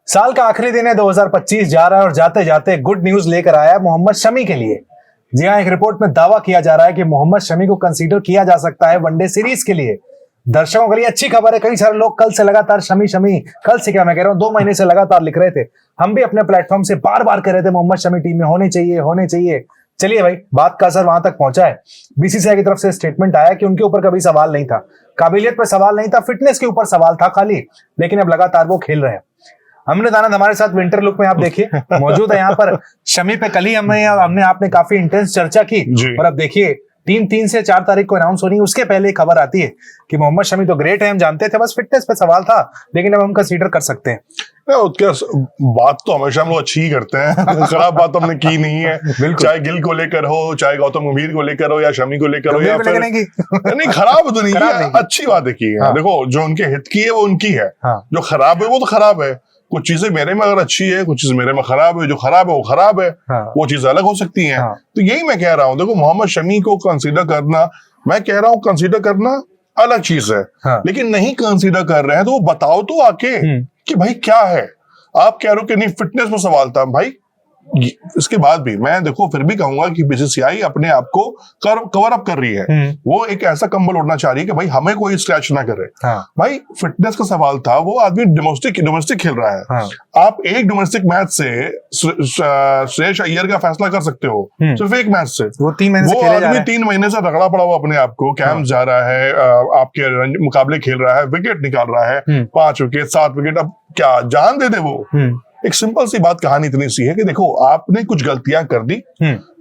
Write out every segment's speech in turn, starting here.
साल का आखिरी दिन है, 2025 जा रहा है और जाते जाते गुड न्यूज लेकर आया है मोहम्मद शमी के लिए। जी हाँ, एक रिपोर्ट में दावा किया जा रहा है कि मोहम्मद शमी को कंसीडर किया जा सकता है वनडे सीरीज के लिए। दर्शकों के लिए अच्छी खबर है। कई सारे लोग कल से लगातार शमी शमी, कल से क्या मैं कह रहा हूँ, 2 महीने से लगातार लिख रहे थे। हम भी अपने प्लेटफॉर्म से बार बार कह रहे थे मोहम्मद शमी टीम में होने चाहिए, होने चाहिए। चलिए भाई, बात का असर वहां तक पहुंचा है। बीसीसीआई की तरफ से स्टेटमेंट आया कि उनके ऊपर कभी सवाल नहीं था, काबिलियत पर सवाल नहीं था, फिटनेस के ऊपर सवाल था खाली, लेकिन अब लगातार वो खेल रहे हैं। अमृत आनंद हमारे साथ विंटर लुक में आप देखिए मौजूद है यहाँ पर। शमी पे कल ही हमने आपने काफी इंटेंस चर्चा की और अब देखिए 3 से 4 तारीख को अनाउंस होनी है, उसके पहले खबर आती है कि मोहम्मद शमी तो ग्रेट है, हम जानते थे, बस फिटनेस पे सवाल था, लेकिन अब हम कंसीडर कर सकते हैं। बात तो हमेशा हम लोग अच्छी ही करते हैं खराब बात हमने की नहीं है। चाहे गिल को लेकर हो, चाहे गौतम गंभीर को लेकर हो, या शमी को लेकर हो, या फिर नहीं खराब तो नहीं है, अच्छी बातें की है। देखो, जो उनके हित की है वो उनकी है, जो खराब है वो तो खराब है। कुछ चीजें मेरे में अगर अच्छी है, कुछ चीजें मेरे में खराब है, जो खराब है वो खराब है, वो चीजें अलग हो सकती हैं। तो यही मैं कह रहा हूँ। देखो, मोहम्मद शमी को कंसीडर करना, मैं कह रहा हूँ कंसीडर करना अलग चीज है, लेकिन नहीं कंसीडर कर रहे हैं तो वो बताओ तो आके कि भाई क्या है। आप कह रहे हो कि नहीं फिटनेस में सवाल था, भाई इसके बाद भी मैं देखो फिर भी कहूंगा कि बीसीसीआई अपने आप को कवर अप कर रही है। वो एक ऐसा कंबल उड़ना चाह रही है कि भाई हमें कोई स्क्रैच ना करे। भाई फिटनेस का सवाल था, वो आदमी डोमेस्टिक खेल रहा है। आप एक डोमेस्टिक मैच से श्रेयस अय्यर का फैसला कर सकते हो, सिर्फ एक मैच से। वो 3 महीने से आदमी 3 महीने से रगड़ा पड़ा हुआ अपने आप को, कैंप जा रहा है, आपके मुकाबले खेल रहा है, विकेट निकाल रहा है, 5 विकेट 7 विकेट, अब क्या जान दे वो। एक सिंपल सी बात, कहानी इतनी सी है कि देखो आपने कुछ गलतियां कर दी।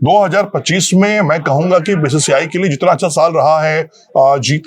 2025 में मैं कहूंगा कि बीसीसीआई के लिए जितना अच्छा साल रहा है, जीत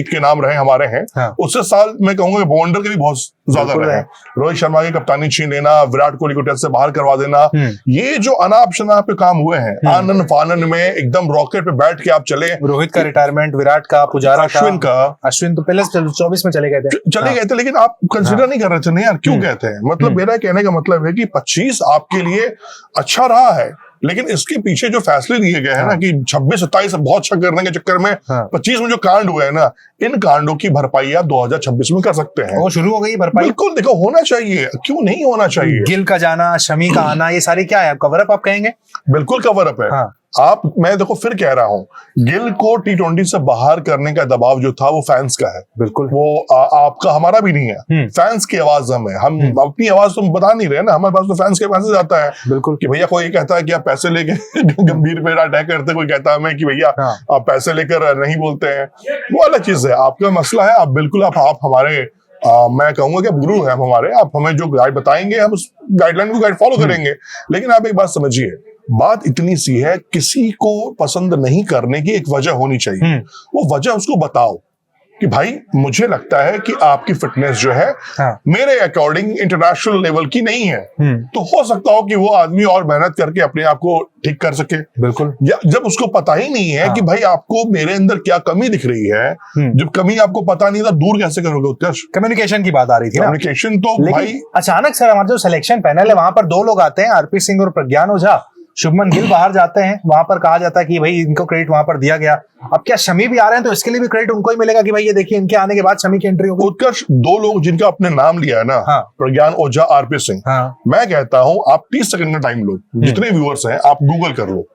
के नाम रहे हमारे हैं, उससे साल मैं कहूंगा कि बॉन्डर के भी बहुत ज्यादा रहे। रोहित शर्मा की कप्तानी छीन लेना, विराट कोहली को टेस्ट से बाहर करवा देना, ये जो अनाप शनाप पे काम हुए हैं, आनंद फानन में एकदम रॉकेट पे बैठ के आप चले। रोहित का रिटायरमेंट, विराट का, पुजारा का, अश्विन तो पहले 24 में चले गए थे, लेकिन आप कंसिडर नहीं कर रहे थे। नहीं यार, क्यों कहते हैं? मतलब मेरा कहने का मतलब है कि 25 आपके लिए अच्छा रहा है, लेकिन इसके पीछे जो फैसले लिए गए हैं ना कि 26-27 बहुत अच्छा करने के चक्कर में 25 में जो कांड हुए हैं ना, इन कांडों की भरपाई आप 2026 में कर सकते हैं। वो शुरू हो गई भरपाई। बिल्कुल, देखो होना चाहिए, क्यों नहीं होना चाहिए। गिल का जाना, शमी का आना, ये सारी क्या है, कवर अप आप कहेंगे? बिल्कुल कवर अप है। मैं देखो फिर कह रहा हूँ, गिल को T20 से बाहर करने का दबाव जो था वो फैंस का है। बिल्कुल, वो आपका हमारा भी नहीं है। फैंस की आवाज हम अपनी आवाज तो बता नहीं रहे ना, हमारे पास तो फैंस के मैसेज आता है। बिल्कुल, कि भैया कोई कहता है कि आप पैसे लेके गंभीर पे अटैक करते, कोई कहता है हमें कि भैया आप पैसे लेकर नहीं बोलते हैं, वो अलग चीज है, आपका मसला है। आप बिल्कुल आप हमारे मैं कहूंगा कि आप गुरु हैं हमारे, आप हमें जो गाइड बताएंगे हम उस गाइडलाइन को गाइड फॉलो करेंगे। लेकिन आप एक बात समझिए, बात इतनी सी है, किसी को पसंद नहीं करने की एक वजह होनी चाहिए। वो वजह उसको बताओ कि भाई मुझे लगता है कि आपकी फिटनेस जो है मेरे अकॉर्डिंग इंटरनेशनल लेवल की नहीं है। तो हो सकता हो कि वो आदमी और मेहनत करके अपने आप को ठीक कर सके। बिल्कुल, या जब उसको पता ही नहीं है कि भाई आपको मेरे अंदर क्या कमी दिख रही है, जब कमी आपको पता नहीं था, दूर कैसे करोगे उत्कर्ष? कम्युनिकेशन की बात आ रही थी। कम्युनिकेशन तो भाई अचानक सर हमारा जो सिलेक्शन पैनल है वहां पर 2 लोग आते हैं, आरपी सिंह और प्रज्ञान ओझा। शुभमन गिल बाहर जाते हैं, वहां पर कहा जाता है कि भाई इनको क्रेडिट वहां पर दिया गया। अब क्या शमी भी आ रहे हैं तो इसके लिए भी क्रेडिट उनको ही मिलेगा कि भाई ये देखिए इनके आने के बाद शमी की एंट्री होगी। उत्कर्ष, 2 लोग जिनका आपने नाम लिया है ना, प्रज्ञान ओझा, आरपी सिंह, मैं कहता हूं आप 30 सेकंड का टाइम लो, जितने व्यूअर्स हैं आप गूगल कर लो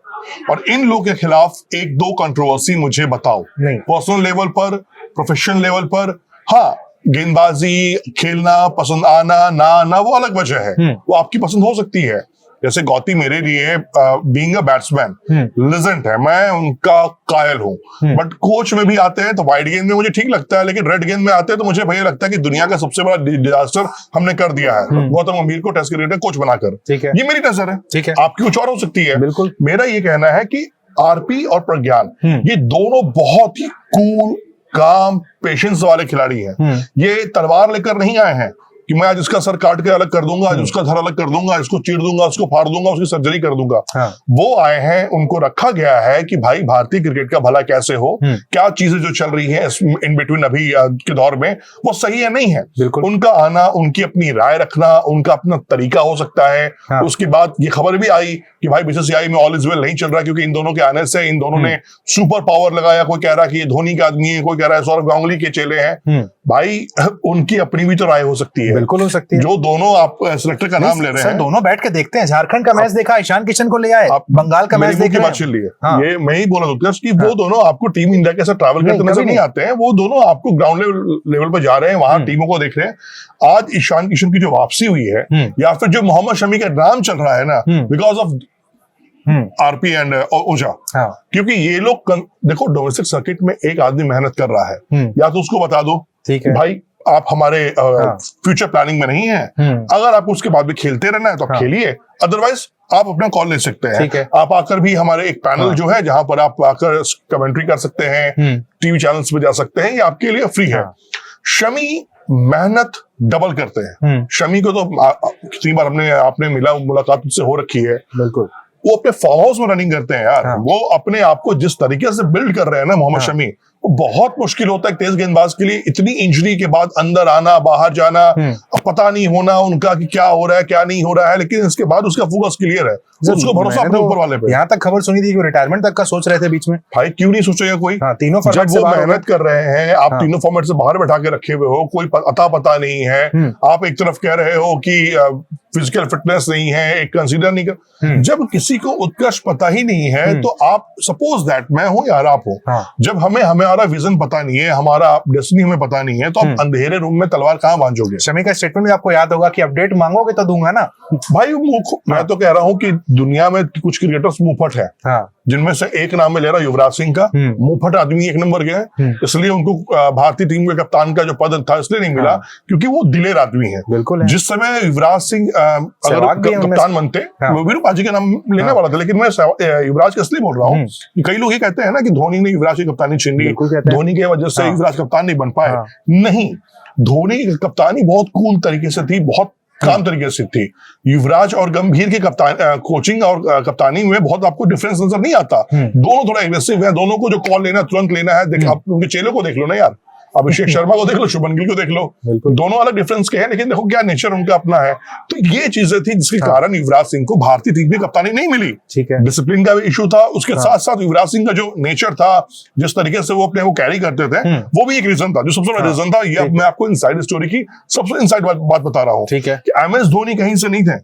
और इन लोग के खिलाफ 1-2 कंट्रोवर्सी मुझे बताओ, पर्सनल लेवल पर, प्रोफेशनल लेवल पर। हाँ, गेंदबाजी खेलना पसंद आना ना आना वो अलग वजह है, वो आपकी पसंद हो सकती है। जैसे गौती मेरे लिए बीइंग अ बैट्समैन लेजेंड है, मैं उनका कायल हूँ। बट कोच में भी आते हैं तो वाइड गेंद में मुझे ठीक लगता है, लेकिन रेड गेंद में आते हैं तो मुझे भैया लगता है कि दुनिया का सबसे बड़ा डिजास्टर हमने कर दिया है गौतम गंभीर को टेस्ट क्रिकेट कोच बनाकर। ये मेरी नजर है, ठीक है, आपकी कुछ और हो सकती है। बिल्कुल, मेरा ये कहना है कि आरपी और प्रज्ञान ये दोनों बहुत ही कूल, काम, पेशेंस वाले खिलाड़ी हैं। ये तलवार लेकर नहीं आए हैं कि मैं आज इसका सर काट के अलग कर दूंगा, आज उसका सर अलग कर दूंगा, इसको चीर दूंगा, उसको फाड़ दूंगा, उसकी सर्जरी कर दूंगा। वो आए हैं, उनको रखा गया है कि भाई भारतीय क्रिकेट का भला कैसे हो, क्या चीजें जो चल रही है इन बिटवीन अभी के दौर में वो सही है नहीं है। उनका आना, उनकी अपनी राय रखना, उनका अपना तरीका हो सकता है। उसके बाद ये खबर भी आई कि भाई बीसीसीआई में ऑल इज वेल नहीं चल रहा, क्योंकि इन दोनों के आने से इन दोनों ने सुपर पावर लगाया। कोई कह रहा है कि ये धोनी का आदमी है, कोई कह रहा है सौरव गांगुली के चेले हैं। भाई उनकी अपनी भी तो राय हो सकती है। बिल्कुल हो सकती है। जो दोनों आप सिलेक्टर का नाम ले रहे हैं, दोनों बैठ के देखते हैं। झारखंड का मैच देखा, ईशान किशन को ले आए, बंगाल का मैच देख रहे हैं। ये मैं ही बोला उत्कर्ष कि वो दोनों आपको टीम इंडिया के साथ ट्रैवल करते नजर नहीं आते हैं। वो दोनों आपको ग्राउंड लेवल पर जा रहे हैं, वहां टीमों को देख रहे हैं। आज ईशान किशन की जो वापसी हुई है, या फिर जो मोहम्मद शमी का नाम चल रहा है ना, बिकॉज ऑफ आरपी एंड ओजा, क्योंकि ये लोग देखो डोमेस्टिक सर्किट में एक आदमी मेहनत कर रहा है, या तो उसको बता दो भाई आप हमारे फ्यूचर प्लानिंग में नहीं है, अगर आपको उसके बाद भी खेलते रहना है तो आप खेलिए, अदरवाइज आप अपना कॉल ले सकते हैं। आप आकर भी हमारे एक पैनल जो है जहां पर आप आकर कमेंट्री कर सकते हैं, टीवी चैनल्स पे जा सकते हैं, ये आपके लिए फ्री है। शमी मेहनत डबल करते हैं। शमी को तो कितनी बार आपने मुलाकात उससे हो रखी है। बिल्कुल, वो अपने फार्म हाउस में रनिंग करते हैं यार। वो अपने आप को जिस तरीके से बिल्ड कर रहे हैं ना मोहम्मद शमी, वो बहुत मुश्किल होता है तेज गेंदबाज के लिए। इतनी इंजरी के बाद अंदर आना बाहर जाना, पता नहीं होना उनका कि क्या हो रहा है क्या नहीं हो रहा है, लेकिन इसके बाद उसका फोकस क्लियर है, उसको भरोसा अपने ऊपर वाले पे। यहाँ तक खबर सुनी थी कि रिटायरमेंट तक का सोच रहे थे बीच में। भाई क्यों नहीं सोचेगा कोई? तीनों जब वो मेहनत कर रहे हैं, आप तीनों फॉर्मेट से बाहर बैठा के रखे हुए हो, कोई अता पता नहीं है। आप एक तरफ कह रहे हो कि फिजिकल फिटनेस नहीं है, एक कंसीडर नहीं कर। जब किसी को उत्कर्ष पता ही नहीं है, तो आप सपोज दैट मैं हूं यार आप हो, जब हमारा विजन पता नहीं है, हमारा डेस्टिनी हमें पता नहीं है, तो आप अंधेरे रूम में तलवार कहां बांधोगे? शमी का स्टेटमेंट भी आपको याद होगा कि अपडेट मांगोगे तो दूंगा ना भाई। मैं तो कह रहा हूं कि दुनिया में कुछ क्रिकेटर्स मुंहफट है, जिनमें से एक नाम में ले रहा युवराज सिंह का। मुंहफट आदमी एक नंबर के हैं, इसलिए उनको भारतीय टीम के कप्तान का जो पद था इसलिए नहीं मिला, क्योंकि वो दिलेर आदमी है। बिल्कुल, जिस समय युवराज सिंह अगर कप्तान बनते, वीरू पाजी का नाम लेने वाला था, लेकिन मैं युवराज का इसलिए बोल रहा हूँ कि कई लोग ये कहते हैं ना कि धोनी ने युवराज की कप्तानी छीन ली, धोनी की वजह से युवराज कप्तान नहीं बन पाए। नहीं, धोनी की कप्तानी बहुत कूल तरीके से थी, बहुत काम तरीके से थी। युवराज और गंभीर की कोचिंग और कप्तानी में बहुत आपको डिफरेंस नजर नहीं आता। दोनों थोड़ा एग्रेसिव है, दोनों को जो कॉल लेना तुरंत लेना है। आप उनके चेलों को देख लो ना यार, अभिषेक शर्मा को देख लो, शुभमन गिल को देख लो, दोनों अलग डिफरेंस के हैं, लेकिन देखो क्या नेचर उनका अपना है। तो ये चीजें थी जिसके कारण युवराज सिंह को भारतीय टीम में कप्तानी नहीं मिली। ठीक है, डिसिप्लिन का भी इशू था, उसके साथ साथ युवराज सिंह का जो नेचर था, जिस तरीके से वो अपने वो कैरी करते थे, वो भी एक रीजन था, जो सबसे बड़ा रीजन था। ये मैं आपको इनसाइड स्टोरी की सबसे इनसाइड बात बता रहा हूँ कि MS धोनी कहीं से नहीं थे।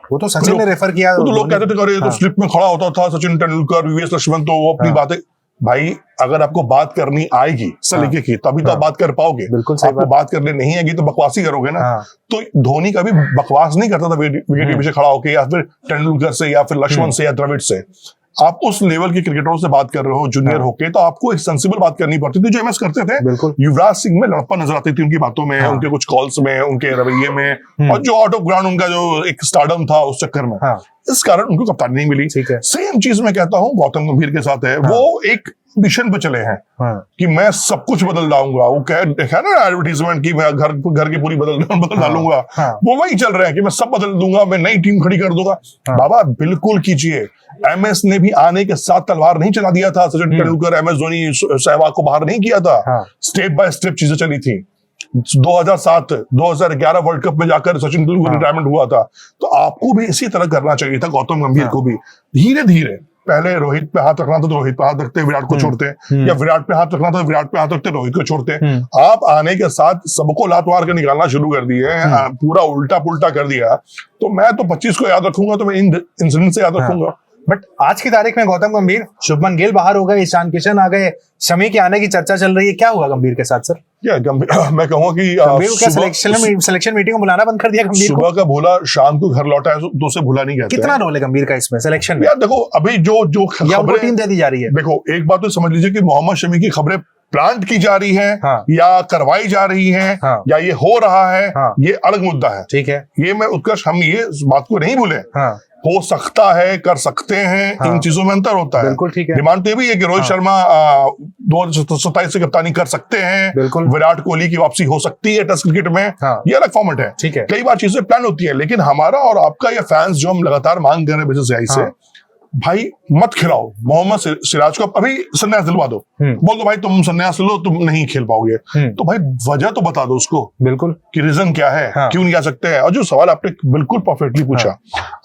वो तो सचिन ने रेफर किया, तो लोग कहते थे तो स्लिप में खड़ा होता था सचिन तेंदुलकर, VS लक्ष्मण, तो वो अपनी बातें। भाई अगर आपको बात करनी आएगी सलीके की, तभी तो आप बात कर पाओगे। आपको बात करने नहीं आएगी तो बकवास ही करोगे ना। तो धोनी कभी बकवास नहीं करता था विकेट के पीछे खड़ा होकर, या फिर तेंदुलकर से, या फिर लक्ष्मण से, या द्रविड़ से। आप उस लेवल के क्रिकेटरों से बात कर रहे हो जूनियर होके, तो आपको एक सेंसिबल बात करनी पड़ती थी, जो MS करते थे। युवराज सिंह में लड़प्पा नजर आती थी उनकी बातों में, उनके कुछ कॉल्स में, उनके रवैये में, और जो आउट ऑफ ग्राउंड उनका जो एक स्टारडम था उस चक्कर में, इस कारण उनको कप्तानी नहीं मिली। सेम चीज मैं कहता हूँ गौतम गंभीर के साथ है। वो एक मिशन पे चले हैं कि मैं सब कुछ बदल डालूंगा। वो देखा ना एडवर्टीजमेंट की मैं घर की पूरी बदल डालूंगा। वो वही चल रहे हैं कि मैं सब बदल दूंगा, मैं नई टीम खड़ी कर दूंगा। बाबा बिल्कुल कीजिए। MS ने भी आने के साथ तलवार नहीं चला दिया था। सचिन तेंदुलकर, MS धोनी, सहवाग को बाहर नहीं किया था। स्टेप बाय स्टेप चीजें चली थी। 2007-2011 वर्ल्ड कप में जाकर सचिन तेंदुलकर रिटायरमेंट हुआ था। तो आपको भी इसी तरह करना चाहिए था, गौतम गंभीर को भी। धीरे धीरे पहले रोहित पे हाथ रखना था तो रोहित पे हाथ रखते विराट को छोड़ते, या विराट पे हाथ रखना था विराट पे हाथ रखते रोहित को छोड़ते। आप आने के साथ सबको लात मार के निकालना शुरू कर दिए, पूरा उल्टा पुल्टा कर दिया। तो मैं तो 25 को याद रखूंगा, तो मैं इन इंसिडेंट से याद रखूंगा। बट आज की तारीख में गौतम गंभीर, शुभमन गिल बाहर हो गए, ईशान किशन आ गए, शमी के आने की चर्चा चल रही है। क्या हुआ गंभीर के साथ सर? मैं कहूँगा कि गंभीर को क्या सिलेक्शन मीटिंग को बुलाना बंद कर दिया गंभीर? सुबह का भूला, शाम को घर लौटा है, तो उसे भूला नहीं कहते। कितना रोल है गंभीर का इसमें सिलेक्शन में? यार देखो, अभी जो खबरें टीम दे दी जा रही है, देखो एक बात तो समझ लीजिए कि मोहम्मद शमी की खबरें प्लांट की जा रही है, या करवाई जा रही है, या ये हो रहा है, ये अलग मुद्दा है। ठीक है, ये मैं उत्कर्ष, हम ये बात को नहीं भूले। हो सकता है, कर सकते हैं, इन चीजों में अंतर होता है। बिल्कुल ठीक है। डिमांड तो ये भी है कि रोहित शर्मा 2027 से कप्तानी कर सकते हैं, विराट कोहली की वापसी हो सकती है टेस्ट क्रिकेट में, ये अलग फॉर्मेट है। ठीक है, कई बार चीजें प्लान होती है, लेकिन हमारा और आपका ये फैंस जो हम लगातार मांग कर रहे हैं बीसीसीआई से, भाई मत खिलाओ मोहम्मद सिराज को, अभी संन्यास दिलवा दो। बोल दो भाई तुम संन्यास लो, तुम नहीं खेल पाओगे। तो भाई वजह तो बता दो उसको, बिल्कुल, कि रीजन क्या है, क्यों नहीं आ सकते हैं। और जो सवाल आपने बिल्कुल परफेक्टली पूछा,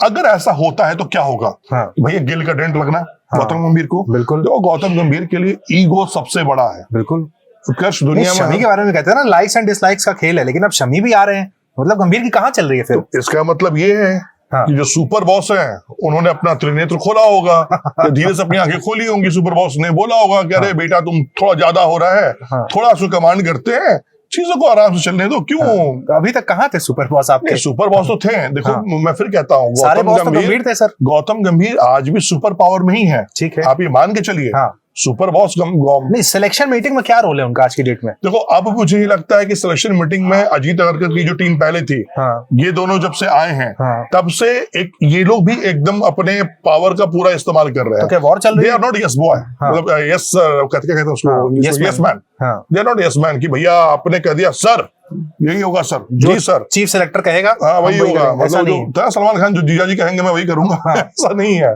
अगर ऐसा होता है तो क्या होगा? भैया गिल का डेंट लगना गौतम गंभीर को। बिल्कुल, तो गौतम गंभीर के लिए ईगो सबसे बड़ा है। बिल्कुल, उत्कर्ष दुनिया में शमी के बारे में कहते हैं ना, लाइक्स एंड डिसलाइक्स का खेल है, लेकिन अब शमी भी आ रहे हैं, मतलब गंभीर की कहाँ चल रही है फिर? तो इसका मतलब ये है हाँ। कि जो सुपर बॉस है उन्होंने अपना त्रिनेत्र खोला होगा, तो धीरे से अपनी आंखें खोली होंगी, सुपर बॉस ने बोला होगा कि अरे बेटा तुम थोड़ा ज्यादा हो रहा है, थोड़ा उसको कमांड करते हैं, चीजों को आराम से चलने दो। क्यों? तो अभी तक कहाँ थे सुपर बॉस आपके? सुपर बॉस तो थे, देखो मैं फिर कहता हूँ सारे बॉस तो गंभीर थे सर। गौतम गंभीर आज भी सुपर पावर में ही है, ठीक है, आप ये मान के चलिए। सुपर बॉस नहीं, सिलेक्शन मीटिंग में क्या रोल है उनका आज की डेट में? देखो अब मुझे ये लगता है कि सिलेक्शन मीटिंग में अजीत अगरकर की जो टीम पहले थी, ये दोनों जब से आए हैं तब से एक ये लोग भी एकदम अपने पावर का पूरा इस्तेमाल कर रहे हैं। तो क्या वॉर चल रही है? They are not yes boy, मतलब यस कहते हैं उसको, yes man. They are not yes man कि भैया आपने कह दिया सर यही होगा सर, जी सर, चीफ सेलेक्टर कहेगा हाँ वही होगा, मतलब जो सलमान खान जो जीजा जी कहेंगे मैं वही करूंगा, ऐसा नहीं है।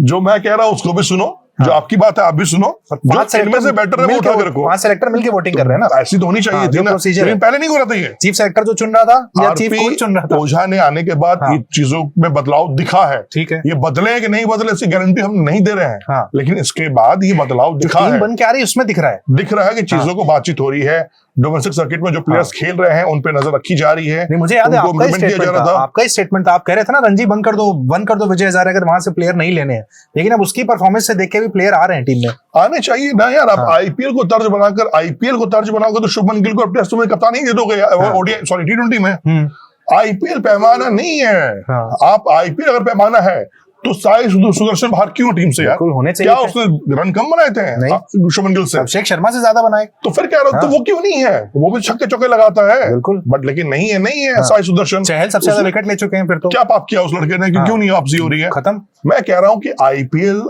जो मैं कह रहा हूँ उसको भी सुनो, जो आपकी बात है आप भी सुनो, जो इनमें से बेटर है वो उठा कर रखो। 5 सेलेक्टर मिलके वोटिंग कर रहे हैं ना, ऐसी तो होनी चाहिए थी ना, लेकिन पहले नहीं हो रहा था ये। चीफ सेलेक्टर जो चुन रहा था या चीफ कोच चुन रहा था? ओझा ने आने के बाद ये चीजों में बदलाव दिखा है, ठीक है, ये बदले कि नहीं बदले इसकी गारंटी हम नहीं दे रहे हैं, लेकिन इसके बाद ये बदलाव दिखा है, बन के आ रही है उसमें दिख रहा है कि चीजों को बातचीत हो रही है, डोमेस्टिक सर्किट में जो प्लेयर्स खेल रहे हैं उन पे नजर रखी जा रही है। नहीं, मुझे याद है आपका ही स्टेटमेंट था, आप कह रहे थे ना रणजी बंद कर दो विजय हजारे, अगर वहां से प्लेयर नहीं लेने हैं, लेकिन अब उसकी परफॉर्मेंस से देख के भी प्लेयर आ रहे हैं टीम में। आने चाहिए ना यार, आप आईपीएल को तर्ज बनाकर तो शुभमन गिल को अब टेस्ट में कप्तानी दे दोगे, ओडीआई सॉरी T20 में। आईपीएल पैमाना नहीं है, आप आईपीएल अगर पैमाना है तो साई सुदर्शन बाहर क्यों टीम से यार? होने चाहिए। क्या उसने रन कम बनाए थे शुभमन गिल से? अभिषेक शर्मा से ज्यादा बनाए, तो फिर कह रहा हूं तो वो क्यों नहीं है? वो भी छक्के चौके लगाता है बिल्कुल, बट लेकिन नहीं है साई सुदर्शन। चहल सबसे ज्यादा विकेट ले चुके हैं, फिर तो क्या पाप किया उस लड़के ने कि क्यों नहीं वापसी हो रही है? खत्म। मैं कह रहा हूं कि आईपीएल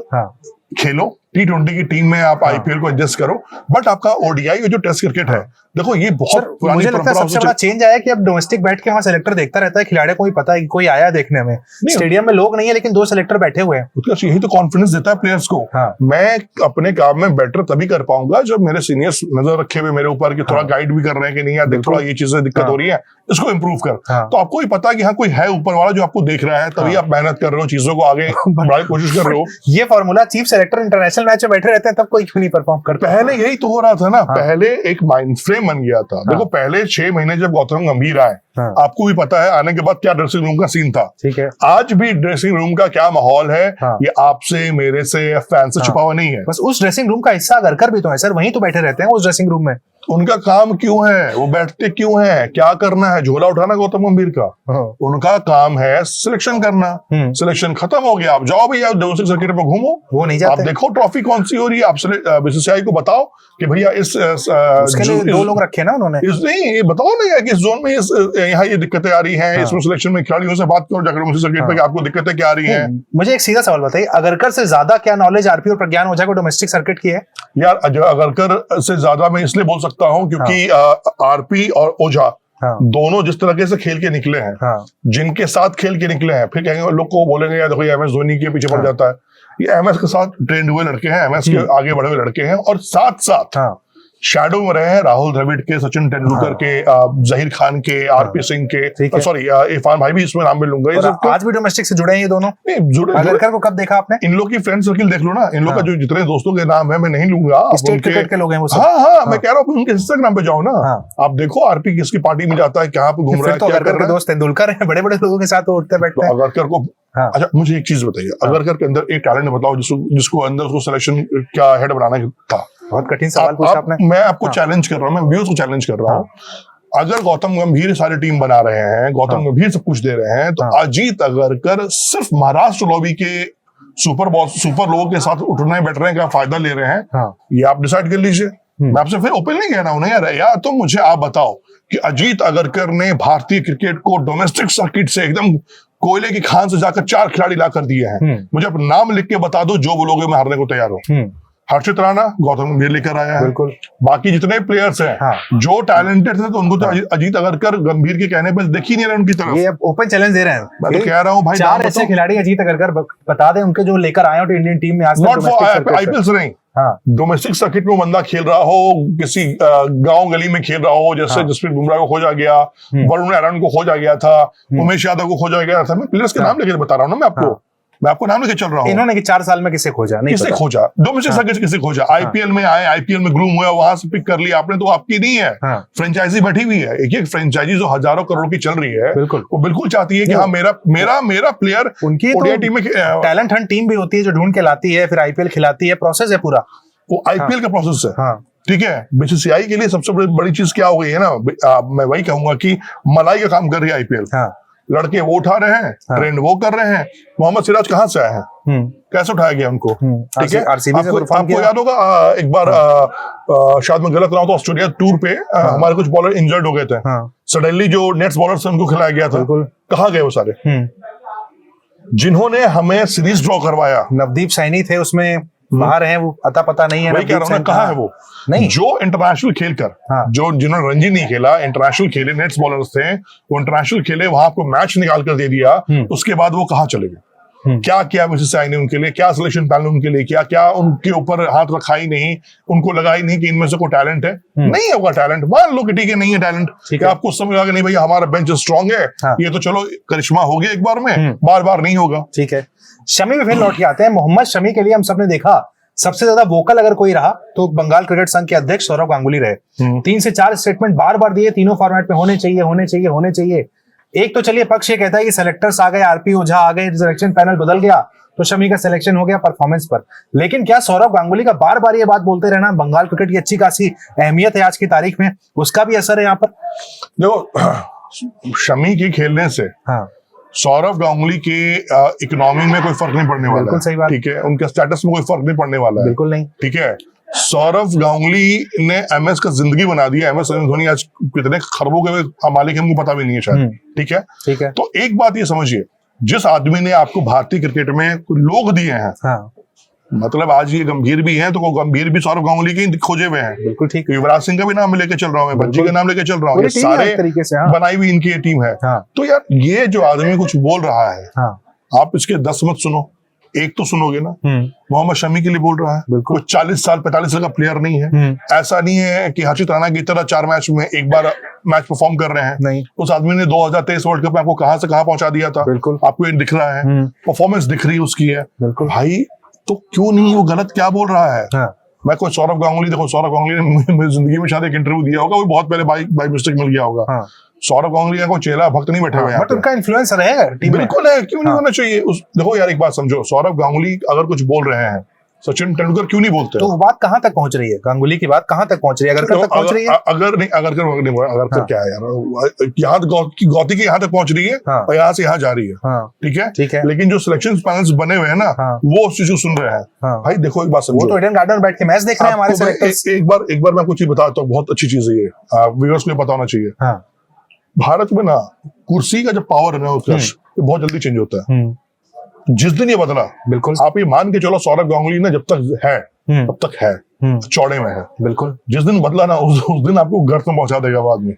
खेलो, T20 की टीम में आप आईपीएल को एडजस्ट करो, बट आपका ओडीआई जो टेस्ट क्रिकेट है, देखो ये बहुत मुझे लगता है सबसे बड़ा चेंज आया कि अब डोमेस्टिक बैठ के वहां सेलेक्टर देखता रहता है, खिलाड़ियों को भी पता है कि कोई आया देखने में, स्टेडियम में लोग नहीं है लेकिन 2 सेलेक्टर बैठे हुए हैं। उसका यही तो कॉन्फिडेंस देता है प्लेयर्स को। मैं अपने काम में बेटर तभी कर पाऊंगा जब मेरे सीनियर्स नजर रखे हुए मेरे ऊपर कि थोड़ा गाइड भी कर रहे हैं कि नहीं यार देख थोड़ा ये चीजें दिक्कत हो रही है, इसको इम्प्रूव कर। तो आपको भी पता है कि हाँ कोई है ऊपर वाला जो आपको देख रहा है, तभी आप मेहनत कर रहे हो, चीजों को आगे बढ़ाने की कोशिश कर रहे हो। ये formula chief selector international match में बैठे रहते हैं तब कोई क्यों नहीं परफॉर्म करता? पहले यही तो हो रहा था ना, पहले एक माइंड फ्रेम बन गया था। देखो पहले 6 महीने जब गौतम गंभीर आए, आपको भी पता है आने के बाद क्या ड्रेसिंग रूम का सीन था, ठीक है, आज भी ड्रेसिंग रूम का क्या माहौल है, ये आपसे मेरे से फैन से छुपा हुआ नहीं है। बस उस ड्रेसिंग रूम का हिस्सा अगरकर भी तो है सर, वहीं तो बैठे रहते हैं उस ड्रेसिंग रूम में। उनका काम क्यों है, वो बैठते क्यों है, क्या करना है? झोला उठाना गौतम गंभीर का? उनका काम है सिलेक्शन करना। सिलेक्शन खत्म हो गया, आप जाओ भैया डोमेस्टिक सर्किट में घूमो, वो नहीं जाते। आप देखो ट्रॉफी कौन सी हो रही है, आप बीसीसीआई को बताओ कि भैया इस 2 लोग रखे ना उन्होंने, नहीं ये बताओ ना यार कि इस जोन में यहाँ ये दिक्कतें आ रही हैं, इसमें सिलेक्शन में खिलाड़ियों से बात करो जाकर डोमेस्टिक सर्किट पे कि आपको दिक्कतें क्या आ रही हैं। मुझे एक सीधा सवाल बताइए, अगरकर से ज्यादा क्या नॉलेज आरपी और प्रज्ञान ओझा को डोमेस्टिक सर्किट की है? यार अगरकर से ज्यादा मैं इसलिए बोल सकता हूँ क्योंकि आरपी और ओझा दोनों जिस तरीके से खेल के निकले हैं, जिनके साथ खेल के निकले हैं, फिर कहेंगे लोग को बोलेंगे यार देखो MS धोनी के पीछे पड़ जाता है, ये MS के साथ ट्रेंड हुए लड़के हैं, MS के आगे बढ़े हुए लड़के हैं, और साथ साथ शैडो में रहे हैं राहुल द्रविड़ के, सचिन तेंदुलकर के, जहीर खान के, आरपी सिंह के, सॉरी इरफान भाई भी इसमें नाम में लूंगा। ये आज भी डोमेस्टिक से जुड़े हैं ये दोनों? जुड़े। अगरकर को कब देखा आपने? इन लोग की फ्रेंड सर्किल देख लो ना, इन लोग का जो जितने दोस्तों के नाम है मैं नहीं लूंगा, स्टेट क्रिकेट के लोग हैं वो सब। हाँ मैं कह रहा हूँ उनके इंस्टाग्राम पे जाओ ना, आप देखो आरपी किसकी पार्टी में जाता है, कहाँ पे घूम रहा है, क्या कर रहा है। दोस्त तेंदुलकर है, बड़े बड़े लोगों के साथ उठते बैठते हैं। अगरकर को अच्छा मुझे एक चीज बताइए, अगरकर के अंदर एक टैलेंट बताओ जिसको अंदर उसको सिलेक्शन क्या हेड बनाना था? बहुत कठिन सवाल पूछा आपने। मैं आपको चैलेंज कर रहा हूँ, मैं व्यूअर्स को चैलेंज कर रहा हूँ। अगर गौतम गंभीर सारी टीम बना रहे हैं, गौतम गंभीर सब कुछ दे रहे हैं, तो अजीत अगरकर सिर्फ महाराष्ट्र लॉबी के सुपर लोगों के साथ उठने बैठने का फायदा ले रहे हैं, ये आप डिसाइड कर लीजिए। मैं आपसे फिर ओपन नहीं कह रहा हूं ना यार, तो मुझे आप बताओ कि अजीत अगरकर ने भारतीय क्रिकेट को डोमेस्टिक सर्किट से एकदम कोयले की खान से जाकर 4 खिलाड़ी ला कर दिए हैं। मुझे अपना नाम लिख के बता दो जो बोलोगे मैं हारने को तैयार हूँ। हर्षित राणा गौतम गंभीर लेकर आया है, बिल्कुल। बाकी जितने प्लेयर्स हैं जो टैलेंटेड थे तो उनको तो अजीत अगरकर गंभीर के कहने पर देख ही नहीं रहे उनकी तरफ। ये ओपन चैलेंज दे रहे हैं। मैं तो कह रहा हूँ भाई 4 ऐसे खिलाड़ी अजीत अगरकर बता दें उनके जो लेकर आए हो इंडियन टीम में आज नॉट फॉर आईपीएल से नहीं, डोमेस्टिक सर्किट में बंदा खेल रहा हो, किसी गांव गली में खेल रहा हो, जैसे जसप्रीत बुमराह को खोजा गया, वरुण आर्यन को खोजा गया था, उमेश यादव को खोजा गया था। मैं प्लेयर्स के नाम लेकर बता रहा हूँ ना मैं आपको। मैं आपको नाम लेके चल रहा हूँ। इन्होंने कि 4 साल में किसे खोजा, नहीं किसे खोजा, डोमेस्टिक किसे खोजा, आईपीएल में आए, आईपीएल में ग्रूम हुआ, वहां से पिक कर लिया आपने, तो आपकी नहीं है। फ्रेंचाइजी बैठी हुई है, एक फ्रेंचाइजी जो हजारों करोड़ की चल रही है, वो बिल्कुल चाहती है कि हाँ मेरा प्लेयर उनकी ओडीआई टीम में, टैलेंट हंट टीम भी होती है जो ढूंढ के लाती है, फिर आईपीएल खिलाती है, प्रोसेस है पूरा, वो आईपीएल का प्रोसेस है। ठीक है, बीसीसीआई के लिए सबसे बड़ी चीज क्या हो गई है ना, मैं वही कहूंगा कि मलाई का काम कर रही है आईपीएल। लड़के वो उठा रहे हैं, ट्रेंड वो कर रहे हैं। मोहम्मद सिराज कहाँ से आए हैं, कैसे उठाया गया उनको? ठीक है, आपको याद होगा एक बार शायद मैं गलत रहा हूं तो ऑस्ट्रेलिया टूर पे हमारे कुछ बॉलर इंजर्ड हो गए थे, सडनली जो नेट्स बॉलर से उनको खिलाया गया था, कहाँ गए वो सारे? जिन्होंने हमें सीरीज ड्रॉ करवाया, नवदीप सैनी थे उसमें, बाहर हैं वो, अता पता नहीं है। वही कह रहा हूं, कहाँ है वो? नहीं, जो इंटरनेशनल खेलकर, जो जिन्होंने रणजी नहीं खेला, इंटरनेशनल खेले, नेट्स बॉलर्स थे, वो इंटरनेशनल खेले, वहां आपको मैच निकाल कर दे दिया, उसके बाद वो कहाँ चले गए? क्या किया बीसीसीआई ने उनके लिए, क्या सिलेक्शन पैनल उनके लिए किया, क्या उनके ऊपर हाथ रखा ही नहीं, उनको लगा ही नहीं कि इनमें से कोई टैलेंट है? नहीं होगा टैलेंट, मान लो कि ठीक है नहीं है टैलेंट, क्या आपको समझ लगा नहीं भैया हमारा बेंच स्ट्रांग है, ये तो चलो करिश्मा हो गया एक बार में, बार बार नहीं होगा। ठीक है, शमी में फिर लौट के आते हैं। मोहम्मद शमी के लिए हम सबने देखा सबसे ज्यादा वोकल अगर कोई रहा तो बंगाल क्रिकेट संघ के अध्यक्ष सौरव गांगुली रहे। 3 से 4 स्टेटमेंट बार बार दिए, तीनों फॉर्मेट में होने चाहिए होने चाहिए होने चाहिए। एक तो चलिए पक्ष ये कहता है कि सेलेक्टर्स आ गए, आरपी ओझा आ गए, सिलेक्शन पैनल बदल गया तो शमी का सिलेक्शन हो गया परफॉर्मेंस पर। लेकिन क्या सौरव गांगुली का बार बार ये बात बोलते रहना बंगाल क्रिकेट की अच्छी खासी अहमियत है आज की तारीख में, उसका भी असर है यहाँ पर? देखो, शमी के खेलने से सौरव गांगुली के इकोनॉमी में कोई फर्क नहीं पड़ने वाला है। सही बात। ठीक है, उनके स्टेटस में कोई फर्क नहीं पड़ने वाला है, बिल्कुल नहीं। ठीक है, सौरव गांगुली ने एमएस का जिंदगी बना दिया। एमएस धोनी आज कितने खरबों के मालिक है हमको पता भी नहीं है शायद। ठीक है, ठीक है। तो एक बात ये समझिए, जिस आदमी ने आपको भारतीय क्रिकेट में लोग दिए हैं, मतलब आज ये गंभीर भी है तो गंभीर भी सौरव गांगुली के खोजे हुए हैं। बिल्कुल ठीक। युवराज सिंह का भी नाम लेके चल रहा हूँ मैं, बच्ची का नाम लेके चल रहा हूँ, ये सारे तरीके से बनाई हुई इनकी ये टीम है। तो यार ये जो आदमी कुछ बोल रहा है, आप इसके 10 मत सुनो, एक तो सुनोगे ना। मोहम्मद शमी के लिए बोल रहा है, कोई 40 साल 45 साल का प्लेयर नहीं है। ऐसा नहीं है कि हर्षित राणा की तरह 4 मैच में एक बार मैच परफॉर्म कर रहे हैं। नहीं, उस आदमी ने 2023 वर्ल्ड कप में आपको कहां से कहां पहुंचा दिया था। बिल्कुल, आपको ये दिख रहा है, परफॉर्मेंस दिख रही है उसकी है। बिल्कुल भाई, तो क्यों नहीं वो गलत क्या बोल रहा है? मैं कोई सौरव गांगुली, देखो सौरव गांगुली ने मेरी जिंदगी में शायद एक इंटरव्यू दिया होगा, वो बहुत पहले बाई मिस्टेक मिल गया होगा। सौरव गांगुली का कोई चेला भक्त नहीं बैठे हुए हैं, बट उनका इन्फ्लुएंसर है टीम में। बिल्कुल है, क्यों नहीं होना चाहिए? देखो यार एक बात समझो, सौरव गांगुली अगर कुछ बोल रहे हैं, सचिन तेंदुलकर क्यों नहीं बोलते? तो वो बात कहाँ तक पहुंच रही है? गांगुली की बात कहाँ तक पहुंच रही है? अगर तक पहुंच रही है, अगर क्या है यार, यहाँ गौती की यहाँ तक पहुंच रही है और यहाँ से यहाँ जा रही है। ठीक है, लेकिन जो सिलेक्शन पैनल्स बने हुए हैं ना, वो उस चीज को सुन रहे हैं। भाई देखो एक बात समझो, वो तो ईडन गार्डन में बैठ के मैच देख रहे हैं हमारे सेलेक्टर्स। एक बार मैं कुछ चीज बताता हूँ, बहुत अच्छी चीज है ये, व्यूअर्स को पता होना चाहिए। भारत में ना कुर्सी का जो पावर है ना, बहुत जल्दी चेंज होता है। जिस दिन ये बदला, बिल्कुल आप ये मान के चलो, सौरव गांगुली ना जब तक है तब तक है, चौड़े में है। बिल्कुल, जिस दिन बदला ना उस दिन आपको गर्त में पहुंचा देगा बाद में।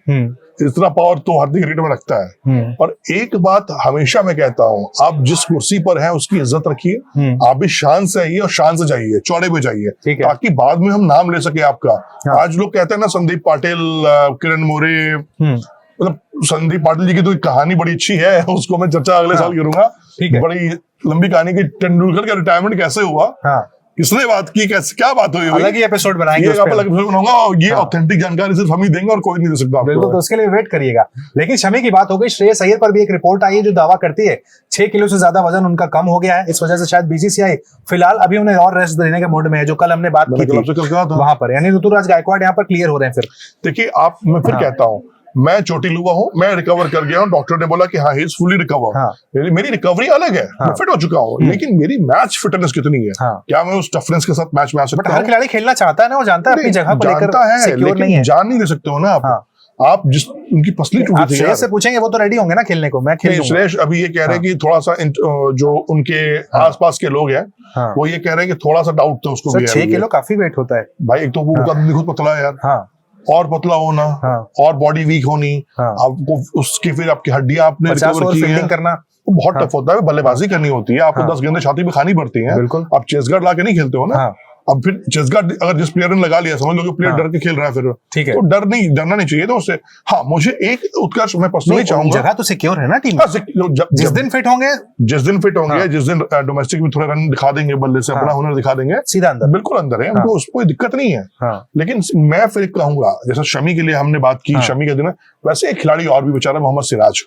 इतना पावर तो भारतीय क्रिकेट में रखता है। और एक बात हमेशा मैं कहता हूँ, आप जिस कुर्सी पर हैं उसकी इज्जत रखिए, आप भी शान से आइए और शान से जाइए, चौड़े पे जाइए, ताकि बाद में हम नाम ले सके आपका। आज लोग कहते हैं ना संदीप पाटिल, किरण मोरे, मतलब संदीप पाटिल जी की तो कहानी बड़ी अच्छी है, उसको मैं चर्चा अगले साल करूंगा। बड़ी लंबी कहानी की, तेंदुलकर का रिटायरमेंट कैसे हुआ, किसने बात की, कैसे क्या बात हुई, अलग ही एपिसोड बनाएंगे, अलग एपिसोड बनाऊंगा, और ये ऑथेंटिक जानकारी सिर्फ हम ही देंगे और कोई नहीं दे सकता। बिल्कुल, तो उसके लिए वेट करिएगा। लेकिन शमी की बात हो गई, श्रेयस अय्यर पर भी एक रिपोर्ट आई है जो दावा करती है 6 किलो से ज्यादा वजन उनका कम हो गया है। इस वजह से शायद बीसीसीआई फिलहाल अभी उन्हें और रेस्ट देने के मूड में है, जो कल हमने बात की थी वहां पर। यानी ऋतुराज गायकवाड़ यहाँ पर क्लियर हो रहे हैं। फिर देखिए, मैं फिर कहता हूँ, मैं चोटिल हुआ हूँ, मैं रिकवर कर गया हूँ, डॉक्टर ने बोला कि हाँ ही इज फुली रिकवर। मेरी रिकवरी अलग है, मैं फिट हो चुका हूँ, लेकिन मेरी मैच फिटनेस कितनी है? क्या मैं उस टफनेस के साथ मैच में आ सकता हूँ? हर खिलाड़ी खेलना चाहता है ना, वो जानता है अपनी जगह को लेकर सिक्योर नहीं है। जान नहीं दे सकते हो ना आप जिस उनकी पसली टूटी थी। श्रेयस से पूछेंगे, वो तो रेडी होंगे ना खेलने को। मैं श्रेयस अभी ये कह रहे हैं कि थोड़ा सा जो उनके आसपास के लोग हैं, वो ये कह रहे हैं कि थोड़ा सा डाउट था उसको। 6 किलो काफी वेट होता है भाई। एक तो वो खुद पतला है यार, और पतला होना, और बॉडी वीक होनी, आपको उसकी फिर आपकी हड्डियां आपने रिकवर की हैं, करना बहुत टफ होता है। बल्लेबाजी करनी होती है, आपको 10 गेंदें छाती में खानी पड़ती हैं। आप चेस गार्ड लाके नहीं खेलते हो ना। अब फिर जज्बात अगर जिस प्लेयर ने लगा लिया, समझ लो कि प्लेयर डर के खेल रहा है फिर, ठीक है, तो डरना नहीं चाहिए। तो उससे हाँ, मुझे एक उत्कर्ष मैं पर्सनली चाहूंगा, जगह तो सिक्योर है ना टीम में। जिस दिन फिट होंगे, जिस दिन डोमेस्टिक में थोड़ा रन दिखा देंगे, बल्ले से अपना हुनर दिखा देंगे, सीधा अंदर, बिल्कुल अंदर है, उनको उस कोई दिक्कत नहीं है। लेकिन मैं फिर कहूंगा, जैसा शमी के लिए हमने बात की, शमी के दिन, वैसे एक खिलाड़ी और भी बेचारा मोहम्मद सिराज,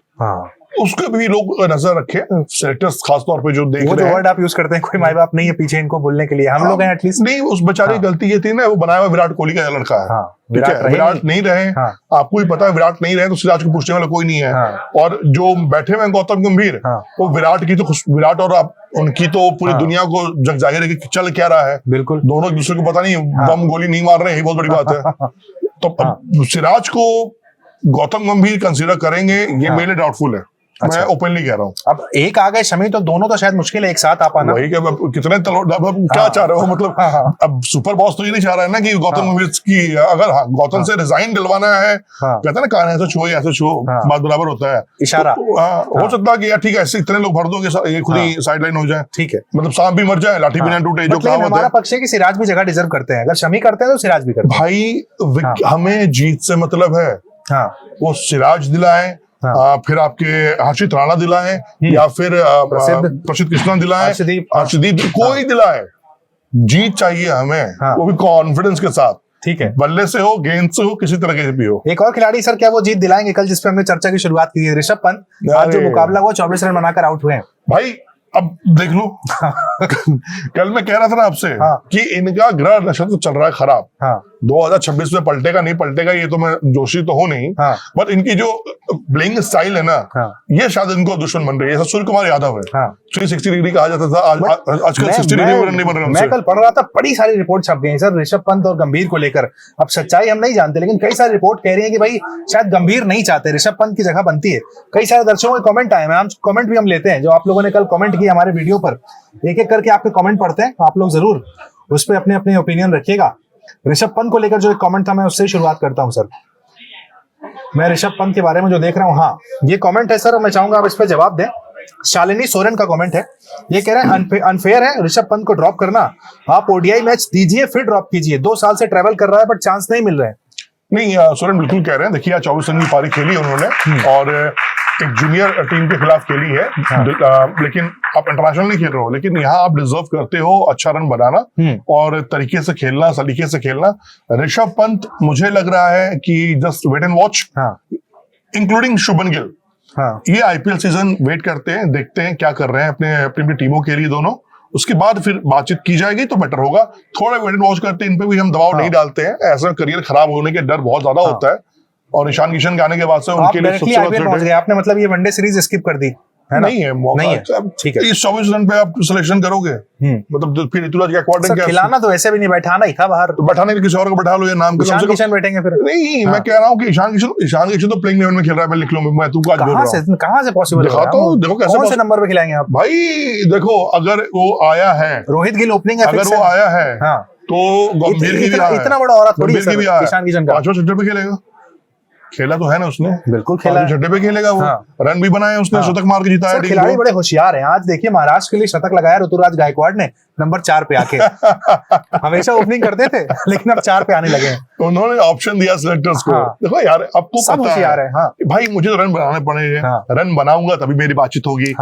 उसके भी लोग नजर रखे, सेलेक्टर्स खासतौर पे जो देख रहे हैं। वो जो वर्ड आप यूज करते हैं, कोई माई बाप नहीं है पीछे इनको बोलने के लिए, हम लोग हैं एटलीस्ट। नहीं, उस बेचारे की गलती ये थी ना, वो बनाया हुआ विराट कोहली का लड़का है। ठीक है, विराट नहीं रहे, आपको भी पता है विराट नहीं रहे तो सिराज को पूछने वाला कोई नहीं है। और जो बैठे हुए गौतम गंभीर, वो विराट और उनकी तो पूरी दुनिया को जग जाहिर है कि चल क्या रहा है। बिल्कुल, दोनों एक दूसरे को पता नहीं, बम गोली नहीं मार रहे हैं, ये बहुत बड़ी बात है। तो सिराज को गौतम गंभीर कंसीडर करेंगे, ये मेरे लिए डाउटफुल है। मैं ओपनली कह रहा हूँ। अब एक आ गए शमी, तो दोनों तो शायद मुश्किल है एक साथ आ पाना। वही कितने क्या चाह रहे हो, मतलब अब सुपर बॉस तो ये नहीं चाह रहा है ना कि गौतम गंभीर की, अगर गौतम से रिजाइन दिलवाना है, कहते हैं ना कान ऐसे छुओ ऐसे छुओ, बात बराबर होता है, इशारा हो सकता है कि यार ठीक है, ऐसे इतने लोग भर दोगे ये खुद ही साइडलाइन हो जाए। ठीक है, मतलब सांप भी मर जाए लाठी भी ना टूटे, जो कहावत है। हमारा पक्ष है कि सिराज भी जगह डिजर्व करते हैं, अगर शमी करते हैं तो सिराज भी करते हैं। भाई हमें जीत से मतलब है, वो सिराज दिलाए, फिर आपके हर्षित राणा दिलाए, या फिर प्रसिद्ध कृष्णा दिलाए, हर्षदीप, कोई दिलाए, जीत चाहिए हमें, वो भी कॉन्फिडेंस के साथ। ठीक है, बल्ले से हो, गेंद से हो, किसी तरह के भी हो। एक और खिलाड़ी सर, क्या वो जीत दिलाएंगे कल, जिसपे हमने चर्चा की शुरुआत की थी, ऋषभ पंत। आज जो मुकाबला हुआ 24 रन बनाकर आउट हुए हैं भाई। अब देख लो, कल मैं कह रहा था ना आपसे कि इनका ग्रह नक्षत्र चल रहा है खराब। 2026 में पलटेगा नहीं पलटेगा, ये तो मैं जोशी तो हूं नहीं, बट इनकी जो प्लेइंग स्टाइल है ना, ये शायद इनको दुश्मन बन रही है। सूर्य कुमार यादव है, 360 डिग्री कहा जाता था, आजकल 60 डिग्री रन नहीं बन रहे। मैं कल पढ़ रहा था, बड़ी सारी रिपोर्ट छप गई सर ऋषभ पंत और गंभीर को लेकर। अब सच्चाई हम नहीं जानते, लेकिन कई सारी रिपोर्ट कह रही है कि भाई शायद गंभीर नहीं चाहते, ऋषभ पंत की जगह बनती है। कई सारे दर्शकों के कमेंट आए हैं, कमेंट भी हम लेते हैं, जो आप लोगों ने कल कमेंट किया हमारे वीडियो पर, एक एक करके आपके कमेंट पढ़ते हैं, आप लोग जरूर उस पर अपने अपने ओपिनियन रखिएगा। ऋषभ पंत को लेकर जो एक कमेंट था, मैं उससे शुरुआत करता हूं सर। मैं ऋषभ पंत के बारे में जो देख रहा हूं, हाँ ये कमेंट है सर, मैं चाहूंगा आप इस पर जवाब दें। शालिनी सोरेन का कमेंट है, ये कह रहे हैं अनफेयर है ऋषभ पंत को ड्रॉप करना, आप ओडीआई मैच दीजिए फिर ड्रॉप कीजिए, 2 साल से ट्रेवल कर रहा है बट चांस नहीं मिल रहे हैं। नहीं, सोरेन बिल्कुल कह रहे हैं, देखिए 24 रन की पारी खेली उन्होंने और एक जूनियर टीम के खिलाफ खेली है, लेकिन आप इंटरनेशनल नहीं खेल रहे हो, लेकिन यहाँ आप डिजर्व करते हो अच्छा रन बनाना और तरीके से खेलना, सलीके से खेलना। ऋषभ पंत मुझे लग रहा है कि just wait and watch, including Shubman Gill, ये आईपीएल सीजन वेट करते हैं, देखते हैं क्या कर रहे हैं अपनी टीमों के लिए दोनों, उसके बाद फिर बातचीत की जाएगी तो बेटर होगा। थोड़ा वेट एंड वॉच करते हैं, इन पे भी हम दबाव नहीं डालते हैं, ऐसा करियर खराब होने के डर बहुत ज्यादा होता है। और ईशान किशन के आने के बाद से उनके लिए सबसे बड़ा आपने मतलब ये वनडे सीरीज स्किप कर दी है ना? नहीं है मौका, ठीक है, इस 24 रन पे आप सिलेक्शन करोगे, मतलब फिर ऋतुराज गायकवाड ने क्या खिलाना, तो ऐसे भी नहीं, बैठाना ही था बाहर, तो बैठाने के किसी और को बैठा लो, ये नाम के ईशान किशन बैठेंगे फिर। नहीं, मैं कह रहा हूँ कि ईशान किशन तो प्लेइंग 11 में खेल रहा है, मैं लिख लूं, मैं तू आज बोल रहा हूं, कहां से पॉसिबल है? देखो कैसे, कौन से नंबर पे खिलाएंगे आप भाई? देखो अगर वो आया है, रोहित गिल ओपनिंग है, अगर वो आया है तो गंभीर की भी इतना बड़ा औरत थोड़ी है ईशान किशन का, 5वें छठे पे खेलेगा, खेला तो है ना उसने, बिल्कुल खेला, छठे पे खेलेगा वो, रन भी बनाए उसने, शतक मार के जिताया। खिलाड़ी बड़े होशियार हैं। आज देखिए महाराष्ट्र के लिए शतक लगाया ऋतुराज गायकवाड़ ने नंबर 4 पे आके। हमेशा ओपनिंग करते थे लेकिन अब 4 पे आने लगे। उन्होंने ऑप्शन दिया सिलेक्टर्स को, देखो यार आपको सब होशियार है, भाई मुझे तो रन बनाने पड़ेंगे, रन बनाऊंगा तभी मेरी बातचीत होगी।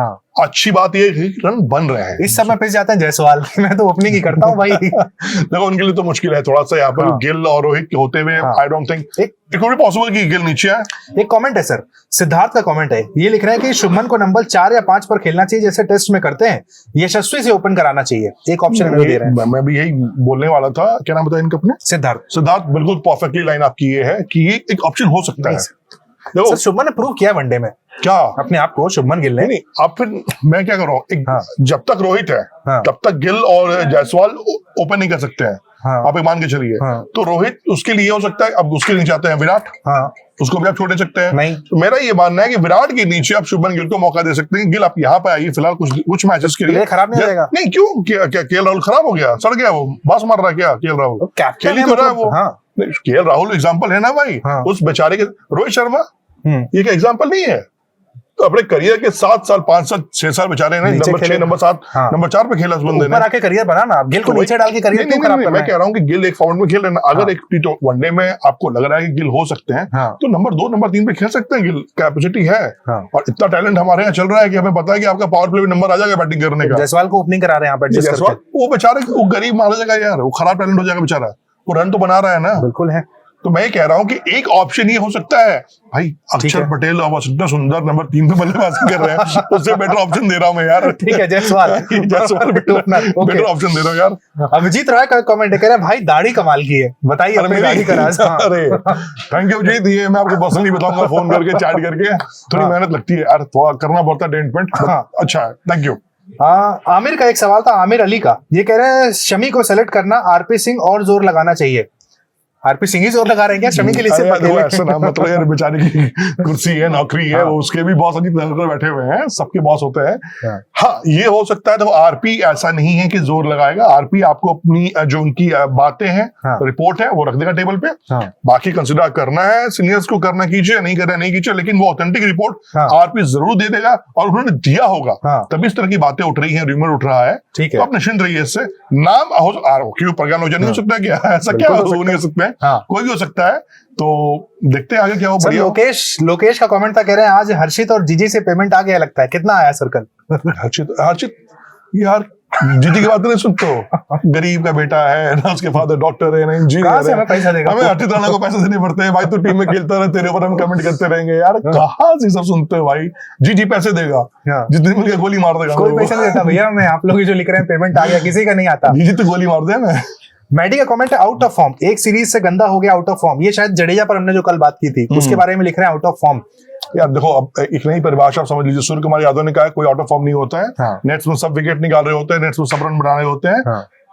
अच्छी बात ये है कि रन बन रहे हैं। इस समय पिस जाते हैं जायसवाल, मैं तो ओपनिंग ही करता हूँ भाई। देखो उनके लिए तो मुश्किल है थोड़ा सा यहाँ पर, गिल और रोहित के होते हुए I don't think it could be possible कि गिल नीचे आए। एक कमेंट है सर, सिद्धार्थ का कमेंट है, ये लिख रहे हैं कि शुभमन को नंबर 4 या 5 पर खेलना चाहिए जैसे टेस्ट में करते हैं, यशस्वी से ओपन कराना चाहिए, एक ऑप्शन दे रहे हैं। मैं भी यही बोलने वाला था, क्या नाम बताया इनका अपने? सिद्धार्थ बिल्कुल परफेक्टली लाइन आप की ये है कि ये एक ऑप्शन हो सकता है। सर शुभमन ने प्रूव किया वनडे में क्या अपने आप को, शुभमन गिल ने। नहीं आप फिर मैं क्या कर रहा हूँ, जब तक रोहित है तब तक गिल और जायसवाल ओपन नहीं कर सकते हैं। आप एक मान के चलिए, तो रोहित उसके लिए हो सकता है, अब उसके नीचे आते हैं विराट, उसको भी आप छोड़ सकते हैं। नहीं, तो मेरा ये मानना है कि विराट के नीचे आप शुभमन गिल को मौका दे सकते हैं। गिल आप यहाँ पे आइए फिलहाल कुछ मैचेस के लिए, खराब नहीं रहेगा। नहीं क्यों, क्या केएल राहुल खराब हो गया, सड़ गया वो, बास मार रहा है क्या केएल राहुल? खेल ही तो रहा है वो। केएल राहुल एग्जाम्पल है ना भाई, उस बेचारे के। रोहित शर्मा ये क्या एग्जाम्पल नहीं है? अपने करियर के 7 साल 5 साल 6 साल बेचारे ने नंबर 6 नंबर 7 नंबर 4 पे खेला उस बंदे ने। आके करियर बना ना, गिल को नीचे डाल के करियर क्यों खराब करना है? मैं कह रहा हूँ कि गिल एक फॉर्मेट में खेल रहे हैं, अगर एक वनडे में आपको लग रहा है कि गिल हो सकते हैं तो नंबर 2 नंबर 3 पे खेल सकते हैं, गिल कैपेसिटी है और इतना टैलेंट हमारे यहाँ चल रहा है कि हमें पता है कि आपका पावर प्ले में नंबर आ जाएगा बैटिंग करने का। जायसवाल को ओपनिंग करा रहे हैं यहाँ पे, वो बेचारे वो गरीब मारा जाएगा यार, वो खराब टैलेंट हो जाएगा बेचारा, वो रन तो बना रहा है ना। बिल्कुल है। तो मैं कह रहा हूं कि एक ऑप्शन ये हो सकता है भाई, अक्षर पटेल और इतना सुंदर नंबर 3 पे बल्लेबाजी कर रहे हैं, उससे बेटर ऑप्शन दे रहा हूं मैं यार। ठीक है, जायसवाल बेटर ऑप्शन दे रहा हूं यार। अभिजीत रॉय का कमेंट कह रहा है भाई दाढ़ी कमाल की है, बताइए अपनी दाढ़ी का राज। अरे थैंक यू अभिजीत, ये मैं आपको पर्सनली बताऊंगा फोन करके चैट करके, थोड़ी मेहनत लगती है यार, थोड़ा करना पड़ता है डेंट पेंट, अच्छा है, थैंक यू। आमिर का एक सवाल था, आमिर अली का, ये कह रहे हैं शमी को सेलेक्ट करना, आरपी सिंह और जोर लगाना चाहिए। आरपी सिंह ही जोर लगा रहे हैं क्या शमी के लिए? ऐसा ना मतलब यार, बेचारे की कुर्सी है, नौकरी है, उसके भी बॉस अजीब नजर बैठे हुए हैं, सबके बॉस होते हैं। हाँ ये हो सकता है। तो आरपी ऐसा नहीं है कि जोर लगाएगा, आरपी आपको अपनी जो उनकी बातें हैं, रिपोर्ट है, वो रख देगा टेबल पे, बाकी कंसिडर करना है सीनियर्स को, करना कीजिए, नहीं करना नहीं कीजिए, लेकिन वो ऑथेंटिक रिपोर्ट आरपी जरूर दे देगा और उन्होंने दिया होगा, तभी इस तरह की बातें उठ रही है, रूमर उठ रहा है। तो आप निश्चिंत रहिए इससे। नाम क्यों प्रज्ञान ओझा नहीं हो सकता क्या? ऐसा क्या हो नहीं हो सकता है? कोई भी हो सकता है। तो देखते हैं आगे क्या हो। लोकेश का कमेंट था, कह रहे हैं आज हर्षित और जीजी से पेमेंट आ गया लगता है, कितना आया सर्कल? हर्षित यार जीजी की बात नहीं सुनते हो, गरीब का बेटा है ना, उसके फादर डॉक्टर है ना, इंजीनियर है, हमें पैसा देगा, हमें हर्षित राणा को पैसे देने पड़ते हैं भाई, तू टीम में खेलता रहे, तेरे ऊपर हम कमेंट करते रहेंगे यार, कहाँ से सब सुनते हो भाई? जीजी पैसे देगा, जितने मिल गोली मार देगा, कोई पैसा नहीं देता भैया, मैं आप लोग जो लिख रहे हैं पेमेंट आ गया, किसी का नहीं आता, जीजी तो गोली मार दे। मैडी का कमेंट है आउट ऑफ फॉर्म, एक सीरीज से गंदा हो गया, आउट ऑफ फॉर्म। ये शायद जडेजा पर हमने जो कल बात की थी उसके बारे में लिख रहे हैं आउट ऑफ फॉर्म। यार देखो, अब एक नई परिभाषा आप समझ लीजिए, सूर्य कुमार यादव ने कहा कोई आउट ऑफ फॉर्म नहीं होता है, नेट्स में सब विकेट निकाल रहे होते हैं, नेट्स में सब रन बना रहे होते हैं,